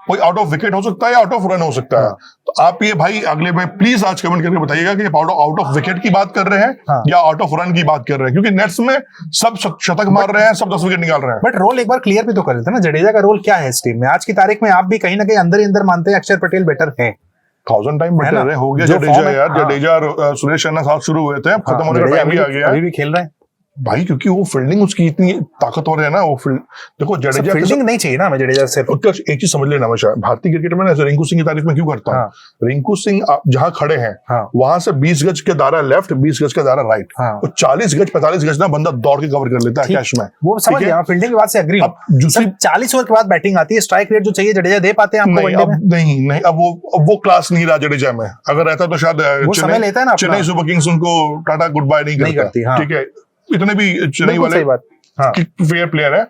कोई आउट ऑफ विकेट हो सकता है या आउट ऑफ रन हो सकता है। तो आप ये भाई अगले में प्लीज आज कमेंट करके बताइएगा कि आउट ऑफ विकेट की बात कर रहे हैं या आउट ऑफ रन की बात कर रहे हैं, क्योंकि नेट्स में सब शतक मार रहे हैं, सब 10 विकेट निकाल रहे हैं। बट रोल एक बार क्लियर भी तो कर देते ना, जडेजा का रोल क्या है इस टीम में आज की तारीख में? आप भी कहीं ना कहीं अंदर ही अंदर मानते हैं अक्षर पटेल बेटर है, 1000 टाइम बेटर है, हो गया जडेजा यार, जडेजा और सुरेश रैना साथ शुरू हुए थे, खत्म होने का टाइम भी आ गया, अभी भी खेल रहे हैं भाई, क्योंकि वो फील्डिंग उसकी इतनी ताकतवर है ना, वो देखो जडेजा फील्डिंग नहीं चाहिए ना हमें जडेजा से। एक चीज समझ लेना, हमेशा भारतीय क्रिकेट में ना रिंकू सिंह की तारीफ में क्यों करता हूँ, रिंकू सिंह जहां खड़े हैं वहां से 20 गज के दायरा लेफ्ट, 20 गज का दायरा राइट, तो 40 गज 45 गज ना बंदा दौड़ के कवर कर लेता है कैश में, वो समझ गया, फील्डिंग की बात से एग्री। 40 ओवर के बाद बैटिंग आती है, स्ट्राइक रेट जो चाहिए जडेजा दे पाते हैं आपको? नहीं, अब वो क्लास नहीं रहा जडेजा में, अगर रहता तो शायद चेन्नई सुपर किंग्स उनको टाटा गुड बाय नहीं करती। ठीक है, इतने भी चेन्नई वाले फेयर प्लेयर है,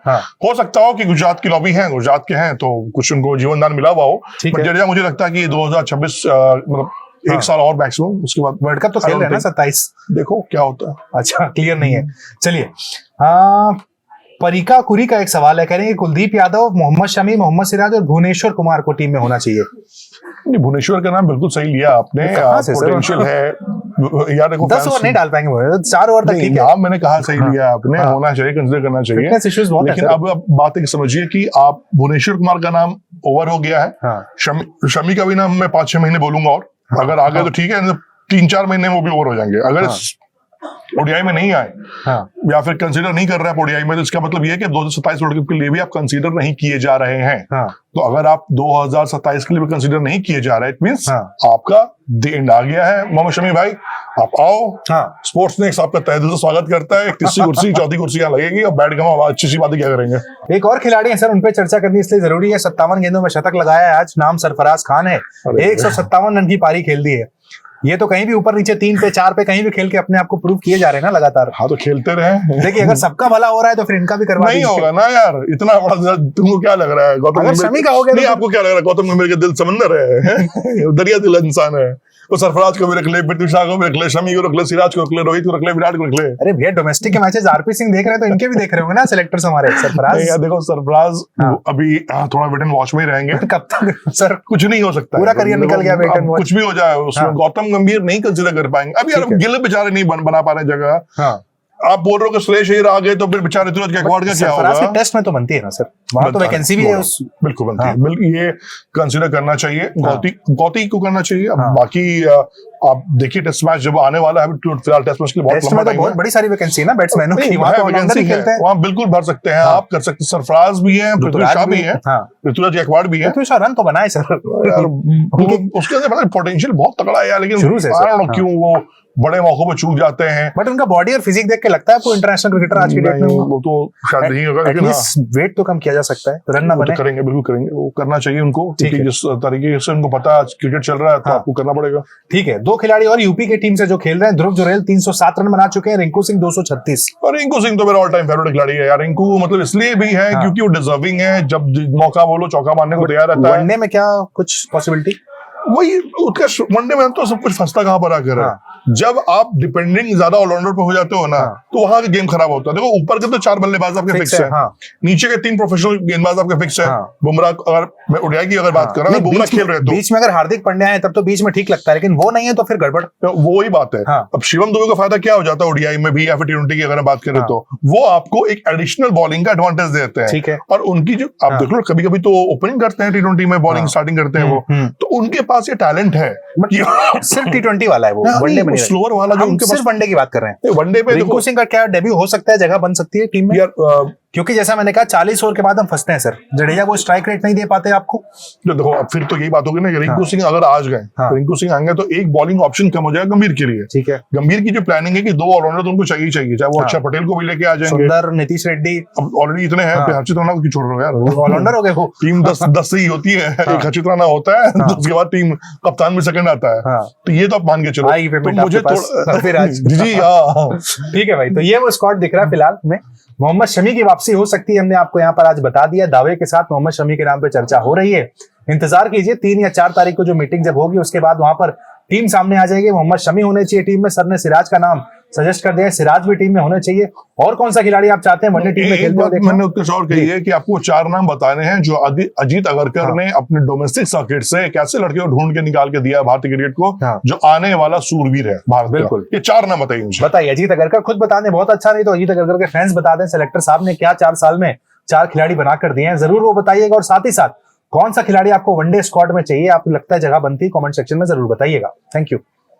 हो सकता हो कि गुजरात की लॉबी है, गुजरात के हैं तो कुछ उनको जीवन दान मिला हुआ हो, बट जडेजा मुझे लगता है कि 2026 मतलब एक साल और मैक्सिमम, उसके बाद वर्ल्ड कप तो खेल रहे हैं ना 27, देखो क्या होता है। अच्छा क्लियर नहीं है, चलिए। परिका कुरी का एक सवाल है, कह रहे हैं कि कुलदीप यादव, मोहम्मद शमी, मोहम्मद सिराज और भुवनेश्वर कुमार को टीम में होना चाहिए। भुवनेश्वर का नाम बिल्कुल सही लिया आपने, पोटेंशियल है यार, देखो 10 ओवर नहीं डाल पाएंगे, 4 ओवर तक ठीक है, नाम मैंने कहा सही लिया आपने, होना चाहिए, कंसीडर करना चाहिए, लेकिन अब बात एक समझिए कि आप भुवनेश्वर कुमार का नाम ओवर हो गया है, शमी का भी नाम मैं 5-6 महीने बोलूंगा, और अगर आ गए तो ठीक है, 3-4 महीने वो भी ओवर हो जाएंगे। अगर ओडीआई में नहीं आए या फिर कंसीडर नहीं कर रहे हैं ओडीआई में, तो इसका मतलब ये है कि 2027 वर्ल्ड कप के लिए भी आप कंसीडर नहीं किए जा रहे हैं। तो अगर आप 2027 के लिए भी कंसीडर नहीं किए जा रहे, इट मींस आपका द एंड आ गया है। मोहम्मद शमी भाई आप आओ, स्पोर्ट्स नेक्स्ट आपका तहे दिल से स्वागत करता है, 31वीं कुर्सी 4थी कुर्सी यहाँ लगेगी, और बैठ गए अच्छी सी बातें क्या करेंगे। एक और खिलाड़ी है सर, उन पे चर्चा करनी इसलिए जरूरी है, 57 गेंदों में शतक लगाया है आज, नाम सरफराज खान है, 157 रन की पारी खेल दी है। ये तो कहीं भी ऊपर नीचे 3 पे 4 पे कहीं भी खेल के अपने आप को प्रूव किए जा रहे हैं ना लगातार। हाँ तो खेलते रहे, देखिए अगर सबका भला हो रहा है तो फिर इनका भी करवा नहीं होगा ना यार, इतना बड़ा तुमको क्या लग रहा है गौतम गंभीर का हो गया नहीं, आपको क्या लग रहा है गौतम गंभीर का दिल समंदर है, दरिया दिल इंसान है, वो सरफराज को भी रख ले, पृथ्वी शॉ को भी रख ले, शमी को रख ले, सिराज को रख ले, रोहित को रख ले, विराट को रख ले। अरे भैया डोमेस्टिक के मैचेस आरपी सिंह देख रहे हैं तो इनके भी देख रहे होंगे ना सिलेक्टर्स हमारे। सरफराज यार देखो, सरफराज अभी थोड़ा वेट एंड वॉच में ही रहेंगे। कब तक सर? कुछ नहीं हो सकता, पूरा करियर निकल गया वेट एंड वॉच, कुछ भी हो जाए उसमें गौतम गंभीर नहीं कंसीडर कर पाएंगे। अब यार गिल बेचारे नहीं बना पा रहे जगह, आप बोल रहे हो कि सुरेश अय्यर आ गए तो फिर बेचारे ऋतुराज गायकवाड़ का क्या होगा? टेस्ट में तो बनती है ना सर, वहां तो वैकेंसी भी है उस। बिल्कुल बनती है, बिल्कुल ये कंसीडर करना चाहिए, गौती को करना चाहिए। अब बाकी आप देखिए टेस्ट मैच जब आने वाला है, फिलहाल टेस्ट मैच के लिए बहुत लंबा टाइम है, बहुत बड़ी सारी वैकेंसी है ना बैट्समैनों की, वहां बिल्कुल भर सकते हैं आप, कर सकते हैं। सरफराज भी है, पृथ्वी शॉ भी है, ऋतुराज गायकवाड़ भी है। पृथ्वी शॉ रन तो बनाए सर, उसके अंदर पोटेंशियल बहुत तगड़ा है, लेकिन क्यों वो बड़े मौकों पर चूक जाते हैं। बट उनका बॉडी और फिजिक देख के लगता है आपको इंटरनेशनल क्रिकेटर आज की डेट में वो तो शायद नहीं होगा, लेकिन वेट तो कम किया जा सकता है, रन ना बने। करेंगे, बिल्कुल करेंगे, वो करना चाहिए उनको, क्योंकि जिस तरीके से उनको पता है क्रिकेट चल रहा है तो आपको करना पड़ेगा। ठीक है, 2 खिलाड़ी और यूपी की टीम से जो खेल रहे हैं, ध्रुव जुरैल 307 रन बना चुके हैं, रिंकू सिंह 236। और रिंकू सिंह तो मेरा ऑल टाइम फेवरेट खिलाड़ी है यार। रिंकू मतलब इसलिए भी है क्योंकि वो डिजर्विंग है, जब मौका बोलो चौका मारने को तैयार रहता है। वनडे में क्या कुछ पॉसिबिलिटी? वही उसका वनडे में तो सब कुछ फंसता कहां पर आकर है। जब आप डिपेंडिंग ज्यादा ऑलराउंडर पे हो जाते हो ना, तो वहां का गेम खराब होता है। देखो ऊपर के तो 4 बल्लेबाज आपके फिक्स है, नीचे के 3 प्रोफेशनल गेंदबाज आपके फिक्स है। बुमराह, अगर मैं ओडीआई की अगर बात कर रहा हूं, बुमराह खेल रहे तो बीच में अगर हार्दिक पांड्या है तब तो बीच में ठीक लगता है, लेकिन वो नहीं है तो फिर गड़बड़। वो ही बात है। अब शिवम दुबे का फायदा क्या हो जाता है ओडीआई में भी या फिर टी20 की अगर बात करें तो वो आपको एक एडिशनल बॉलिंग का एडवांटेज देते हैं। ठीक है, और उनकी जो आप देख लो, कभी कभी तो ओपनिंग करते हैं टी20 में, बॉलिंग स्टार्टिंग करते हैं वो, तो उनके पास ये टैलेंट है। सिर्फ टी20 वाला है वो, वनडे में स्लोअर वाला जो उनके पास। सिर्फ वनडे की बात कर रहे हैं। वनडे पे रिंकू सिंह का क्या डेब्यू हो सकता है, जगह बन सकती है टीम में यार? क्योंकि जैसा मैंने कहा 40 ओवर के बाद हम फंसते हैं सर, जडेजा वो स्ट्राइक रेट नहीं दे पाते आपको। देखो अब फिर तो यही बात होगी ना, रिंकू सिंह अगर आज गए, रिंकू सिंह आएंगे तो एक बॉलिंग ऑप्शन कम हो जाएगा गंभीर के लिए। ठीक है, गंभीर की जो प्लानिंग है कि 2 ऑलराउंडर तो उनको चाहिए, चाहे वो अक्षर पटेल को भी लेके आ जाएंगे, सुंदर, नीतीश रेड्डी, अब ऑलरेडी इतने हैं, हर्षित राणा को क्यों छोड़ रहे हो यार? ऑलराउंडर हो गए वो। टीम 10 ही होती है, एक हर्षित राणा होता है, उसके बाद टीम कप्तान में सेकंड आता है, तो ये तो आप मान के चलो। तो मुझे जी ठीक है भाई, तो ये वो स्क्वाड दिख रहा है फिलहाल में। मोहम्मद शमी की वापसी हो सकती है, हमने आपको यहाँ पर आज बता दिया। दावे के साथ मोहम्मद शमी के नाम पे चर्चा हो रही है। इंतजार कीजिए, 3 या 4 तारीख को जो मीटिंग जब होगी उसके बाद वहां पर टीम सामने आ जाएगी। मोहम्मद शमी होने चाहिए टीम में, सर ने सिराज का नाम सजेस्ट कर दिया, सिराज भी टीम में होने चाहिए। और कौन सा खिलाड़ी आप चाहते हैं वनडे टीम में खेलते हुए? मैंने उत्कृष्ट और कही है कि आपको 4 नाम बताने हैं जो अजीत अगरकर ने अपने डोमेस्टिक सर्किट से एक ऐसे लड़के को ढूंढ के निकाल के दिया भारतीय क्रिकेट को, जो आने वाला सूरवीर है भारत। बिल्कुल, ये 4 नाम बताइए मुझे। बताइए, अजीत अगरकर खुद बता दें, बहुत अच्छा, नहीं तो अजीत अगरकर के फैंस बता दें सेलेक्टर साहब ने क्या 4 साल में 4 खिलाड़ी बना कर दिए हैं, जरूर वो बताइएगा। और साथ ही साथ कौन सा खिलाड़ी आपको वनडे स्क्वाड में चाहिए, आपको लगता है जगह बनती है, कमेंट सेक्शन में जरूर बताइएगा। Thank you.